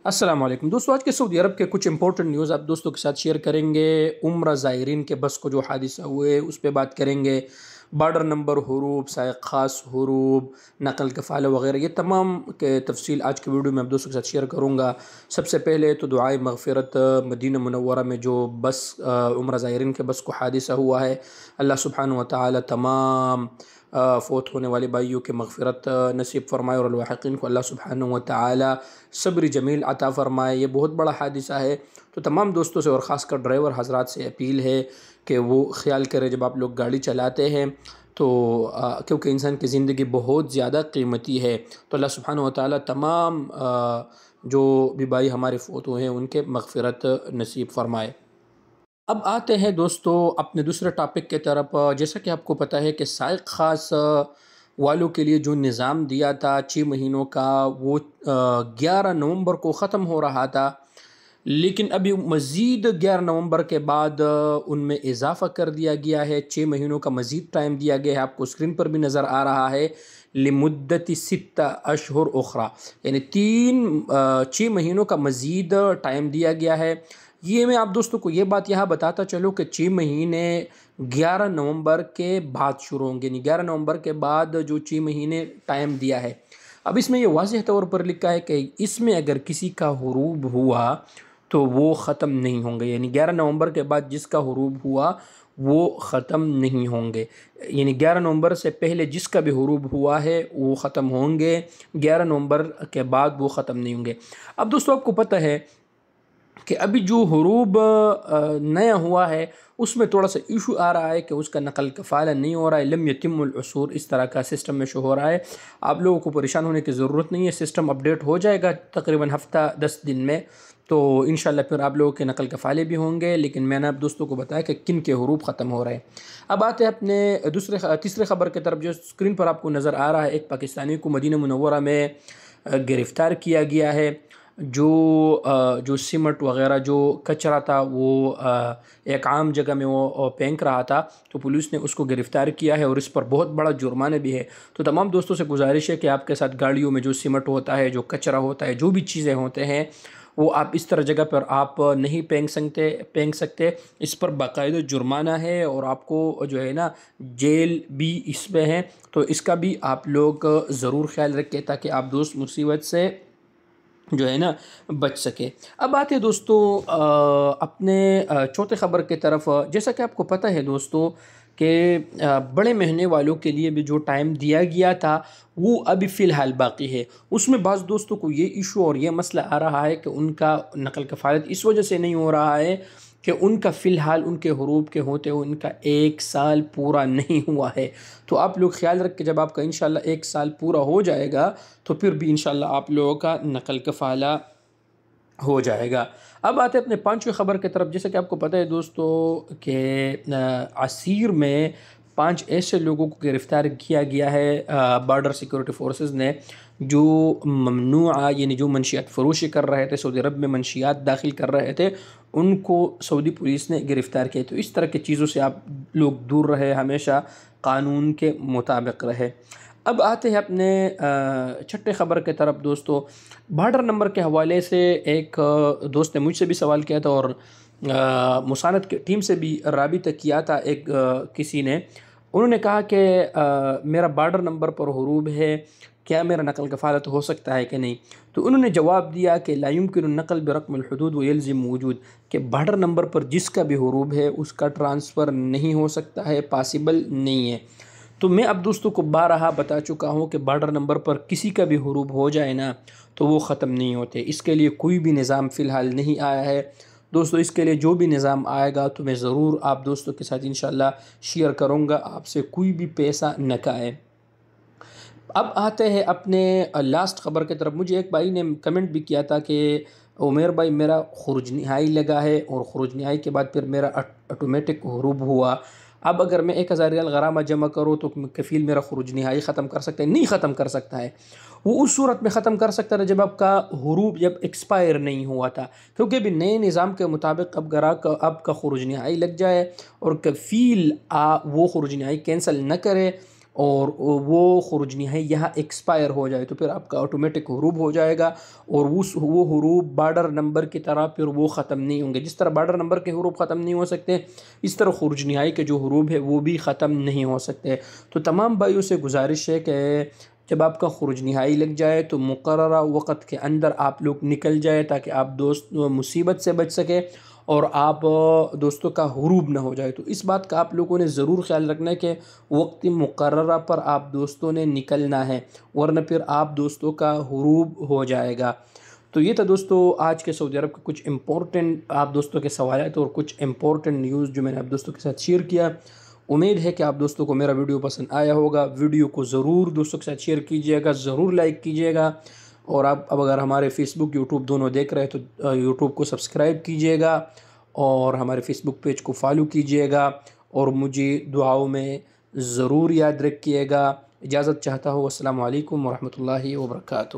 السلام علیکم دوستو، آج کے سعودی عرب کے کچھ امپورٹنٹ نیوز آپ دوستوں کے ساتھ شیئر کریں گے۔ عمرہ زائرین کے بس کو جو حادثہ ہوئے اس پہ بات کریں گے۔ بارڈر نمبر، حروب، سائق خاص حروب، نقل کفالہ وغیرہ، یہ تمام کے تفصیل آج کے ویڈیو میں آپ دوستوں کے ساتھ شیئر کروں گا۔ سب سے پہلے تو دعائے مغفرت، مدینہ منورہ میں جو بس عمرہ زائرین کے بس کو حادثہ ہوا ہے، اللہ سبحانہ و تعالی تمام فوت ہونے والے بھائیوں کے مغفرت نصیب فرمائے، اور الواحقین کو اللہ سبحانہ و تعالی صبر جمیل عطا فرمائے۔ یہ بہت بڑا حادثہ ہے، تو تمام دوستوں سے اور خاص کر ڈرائیور حضرات سے اپیل ہے کہ وہ خیال کرے جب آپ لوگ گاڑی چلاتے ہیں تو کیونکہ انسان کی زندگی بہت زیادہ قیمتی ہے، تو اللہ سبحانہ و تعالی تمام جو بھی بھائی ہمارے فوت ہوئے ہیں ان کے مغفرت نصیب فرمائے۔ اب آتے ہیں دوستو اپنے دوسرے ٹاپک کے طرف۔ جیسا کہ آپ کو پتہ ہے کہ سائق خاص والوں کے لیے جو نظام دیا تھا 6 مہینوں کا، وہ 11 نومبر کو ختم ہو رہا تھا، لیکن ابھی مزید 11 نومبر کے بعد ان میں اضافہ کر دیا گیا ہے۔ 6 مہینوں کا مزید ٹائم دیا گیا ہے، آپ کو اسکرین پر بھی نظر آ رہا ہے، لمدت 6 اشہر اخرى، یعنی 6 مہینوں کا مزید ٹائم دیا گیا ہے۔ یہ میں آپ دوستوں کو یہ بات یہاں بتاتا چلوں کہ 6 مہینے 11 نومبر کے بعد شروع ہوں گے، یعنی 11 نومبر کے بعد جو 6 مہینے ٹائم دیا ہے، اب اس میں یہ واضح طور پر لکھا ہے کہ اس میں اگر کسی کا حروب ہوا تو وہ ختم نہیں ہوں گے، یعنی 11 نومبر کے بعد جس کا حروب ہوا وہ ختم نہیں ہوں گے، یعنی 11 نومبر سے پہلے جس کا بھی حروب ہوا ہے وہ ختم ہوں گے، 11 نومبر کے بعد وہ ختم نہیں ہوں گے۔ اب دوستو آپ کو پتہ ہے کہ ابھی جو حروب نیا ہوا ہے اس میں تھوڑا سا ایشو آ رہا ہے کہ اس کا نقل کفالہ نہیں ہو رہا ہے، لم یتم العصور اس طرح کا سسٹم میں شو ہو رہا ہے۔ آپ لوگوں کو پریشان ہونے کی ضرورت نہیں ہے، سسٹم اپڈیٹ ہو جائے گا تقریباً ہفتہ 10 دن میں، تو انشاءاللہ پھر آپ لوگوں کے نقل کفالے بھی ہوں گے۔ لیکن میں نے آپ دوستوں کو بتایا کہ کن کے حروب ختم ہو رہے ہیں۔ اب آتے ہیں اپنے تیسرے خبر کی طرف، جو اسکرین پر آپ کو نظر آ رہا ہے۔ ایک پاکستانی کو مدینہ منورہ میں گرفتار کیا گیا ہے، جو سیمنٹ وغیرہ جو کچرا تھا وہ ایک عام جگہ میں وہ پھینک رہا تھا، تو پولیس نے اس کو گرفتار کیا ہے اور اس پر بہت بڑا جرمانہ بھی ہے۔ تو تمام دوستوں سے گزارش ہے کہ آپ کے ساتھ گاڑیوں میں جو سیمنٹ ہوتا ہے، جو کچرا ہوتا ہے، جو بھی چیزیں ہوتے ہیں، وہ آپ اس طرح جگہ پر آپ نہیں پھینک سکتے، اس پر باقاعدہ جرمانہ ہے، اور آپ کو جو ہے نا جیل بھی اس میں ہے، تو اس کا بھی آپ لوگ ضرور خیال رکھیں تاکہ آپ دوست مصیبت سے جو ہے نا بچ سکے۔ اب آتے ہیں دوستو اپنے چوتھے خبر کی طرف۔ جیسا کہ آپ کو پتہ ہے دوستو کہ بڑے مہینے والوں کے لیے بھی جو ٹائم دیا گیا تھا وہ ابھی فی الحال باقی ہے۔ اس میں بعض دوستوں کو یہ ایشو اور یہ مسئلہ آ رہا ہے کہ ان کا نقل کفالت اس وجہ سے نہیں ہو رہا ہے کہ ان کا فی الحال ان کے حروب کے ہوتے ہوئے ان کا 1 سال پورا نہیں ہوا ہے۔ تو آپ لوگ خیال رکھ کے جب آپ کا انشاءاللہ 1 سال پورا ہو جائے گا تو پھر بھی انشاءاللہ آپ لوگوں کا نقل کفالہ ہو جائے گا۔ اب آتے ہیں اپنے 5ویں خبر کی طرف۔ جیسا کہ آپ کو پتہ ہے دوستو کہ عسیر میں 5 ایسے لوگوں کو گرفتار کیا گیا ہے بارڈر سیکورٹی فورسز نے، جو ممنوعہ یعنی جو منشیات فروشی کر رہے تھے، سعودی عرب میں منشیات داخل کر رہے تھے، ان کو سعودی پولیس نے گرفتار کیا۔ تو اس طرح کی چیزوں سے آپ لوگ دور رہے، ہمیشہ قانون کے مطابق رہے۔ اب آتے ہیں اپنے 6ٹھے خبر کی طرف دوستو۔ بارڈر نمبر کے حوالے سے ایک دوست نے مجھ سے بھی سوال کیا تھا، اور مساند کی ٹیم سے بھی رابطہ کیا تھا ایک کسی نے، انہوں نے کہا کہ میرا بارڈر نمبر پر حروب ہے، کیا میرا نقل کفالت ہو سکتا ہے کہ نہیں؟ تو انہوں نے جواب دیا کہ لا يمكن النقل برقم الحدود ويلزم وجود، کہ بارڈر نمبر پر جس کا بھی حروب ہے اس کا ٹرانسفر نہیں ہو سکتا ہے، پاسبل نہیں ہے۔ تو میں اب دوستوں کو بارہا بتا چکا ہوں کہ بارڈر نمبر پر کسی کا بھی حروب ہو جائے نا تو وہ ختم نہیں ہوتے، اس کے لیے کوئی بھی نظام فی الحال نہیں آیا ہے دوستو۔ اس کے لیے جو بھی نظام آئے گا تو میں ضرور آپ دوستوں کے ساتھ انشاءاللہ شیئر کروں گا، آپ سے کوئی بھی پیسہ نہ کھائے۔ اب آتے ہیں اپنے لاسٹ خبر کی طرف۔ مجھے ایک بھائی نے کمنٹ بھی کیا تھا کہ عمیر بھائی میرا خروج نہائی لگا ہے، اور خروج نہائی کے بعد پھر میرا آٹومیٹک حروب ہوا، اب اگر میں 1000 ریال غرامہ جمع کروں تو کفیل میرا خروج نہائی ختم کر سکتا ہے؟ نہیں ختم کر سکتا ہے، وہ اس صورت میں ختم کر سکتا ہے جب آپ کا حروب جب ایکسپائر نہیں ہوا تھا، کیونکہ بھی نئے نظام کے مطابق اب کا خروج نہائی لگ جائے اور کفیل وہ خروج نہائی کینسل نہ کرے اور وہ خروج نہائی یہاں ایکسپائر ہو جائے تو پھر آپ کا آٹومیٹک حروب ہو جائے گا، اور وہ حروب بارڈر نمبر کی طرح پھر وہ ختم نہیں ہوں گے۔ جس طرح بارڈر نمبر کے حروب ختم نہیں ہو سکتے، اس طرح خروج نہائی کے جو حروب ہے وہ بھی ختم نہیں ہو سکتے۔ تو تمام بھائیوں سے گزارش ہے کہ جب آپ کا خروج نہائی لگ جائے تو مقررہ وقت کے اندر آپ لوگ نکل جائے، تاکہ آپ دوست مصیبت سے بچ سکے اور آپ دوستوں کا حروب نہ ہو جائے۔ تو اس بات کا آپ لوگوں نے ضرور خیال رکھنا ہے کہ وقت مقررہ پر آپ دوستوں نے نکلنا ہے، ورنہ پھر آپ دوستوں کا حروب ہو جائے گا۔ تو یہ تھا دوستو آج کے سعودی عرب کے کچھ امپورٹنٹ آپ دوستوں کے سوالات اور کچھ امپورٹنٹ نیوز جو میں نے آپ دوستوں کے ساتھ شیئر کیا۔ امید ہے کہ آپ دوستوں کو میرا ویڈیو پسند آیا ہوگا۔ ویڈیو کو ضرور دوستوں کے ساتھ شیئر کیجیے گا، ضرور لائک کیجیے گا، اور آپ اب اگر ہمارے فیس بک یوٹیوب دونوں دیکھ رہے ہیں تو یوٹیوب کو سبسکرائب کیجیے گا اور ہمارے فیس بک پیج کو فالو کیجیے گا، اور مجھے دعاؤں میں ضرور یاد رکھیے گا۔ اجازت چاہتا ہوں۔ السلام علیکم ورحمۃ اللہ وبرکاتہ۔